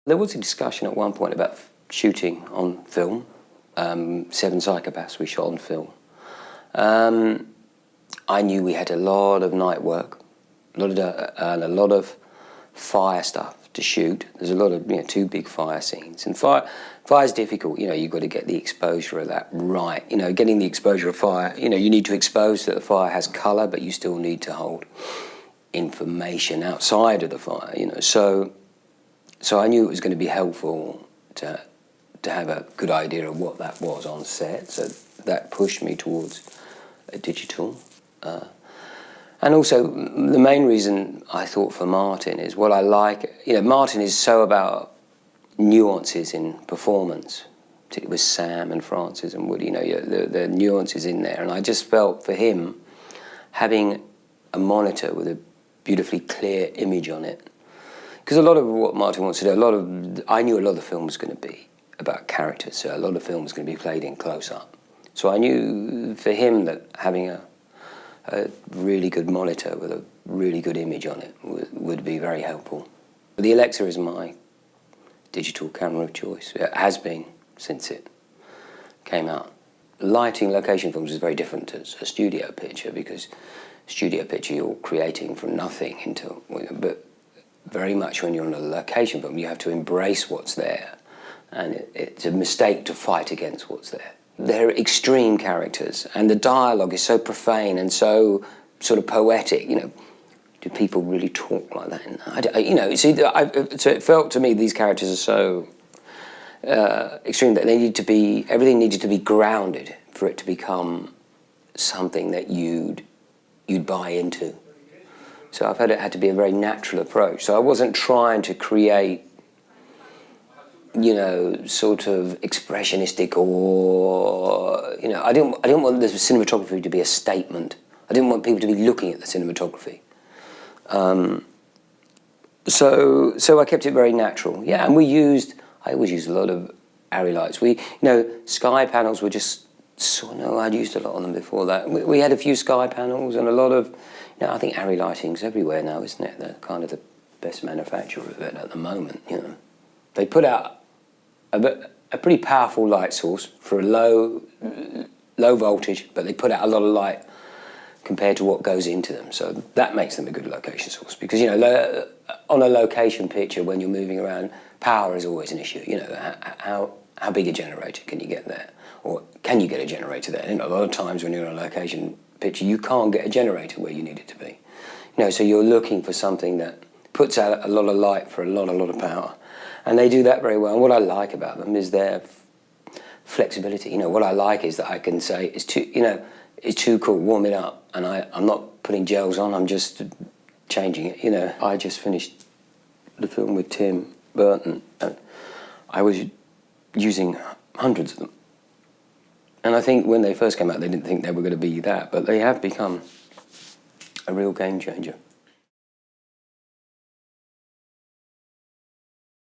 There was a discussion at one point about shooting on film. 7 Psychopaths we shot on film. I knew we had a lot of night work, and a lot of fire stuff to shoot. There's a lot of 2 big fire scenes, and fire's difficult. You've got to get the exposure of that right. Getting the exposure of fire. You need to expose that the fire has colour, but you still need to hold information outside of the fire. So I knew it was going to be helpful to have a good idea of what that was on set. So that pushed me towards a digital. And also, the main reason I thought for Martin is what I like. Martin is so about nuances in performance, particularly with Sam and Francis and Woody. The nuances in there, and I just felt for him having a monitor with a beautifully clear image on it. Because a lot of what Martin wants to do, I knew a lot of the film was going to be about characters, so a lot of the film was going to be played in close-up. So I knew for him that having a really good monitor with a really good image on it would be very helpful. The Alexa is my digital camera of choice. It has been since it came out. Lighting location films is very different to a studio picture, because studio picture you're creating from nothing into, but very much when you're on a location film, you have to embrace what's there, and it's a mistake to fight against what's there. They're extreme characters, and the dialogue is so profane and so sort of poetic. Do people really talk like that? So it felt to me these characters are so extreme that everything needed to be grounded for it to become something that you'd buy into. So I felt it had to be a very natural approach. So I wasn't trying to create, sort of expressionistic or, I didn't want the cinematography to be a statement. I didn't want people to be looking at the cinematography. So I kept it very natural. Yeah, and I always used a lot of ARRI lights. Sky panels were just, I'd used a lot on them before that. We had a few sky panels and a lot of, I think ARRI lighting's everywhere now, isn't it? They're kind of the best manufacturer of it at the moment, They put out a pretty powerful light source for a low voltage, but they put out a lot of light compared to what goes into them. So that makes them a good location source, because, on a location picture, when you're moving around, power is always an issue. How big a generator can you get there? Or can you get a generator there? A lot of times when you're on a location picture, you can't get a generator where you need it to be. So you're looking for something that puts out a lot of light for a lot of power. And they do that very well. And what I like about them is their flexibility. What I like is that I can say, it's too cool, warm it up. And I'm not putting gels on, I'm just changing it. I just finished the film with Tim Burton, and I was using hundreds of them. And I think when they first came out, they didn't think they were going to be that, but they have become a real game changer.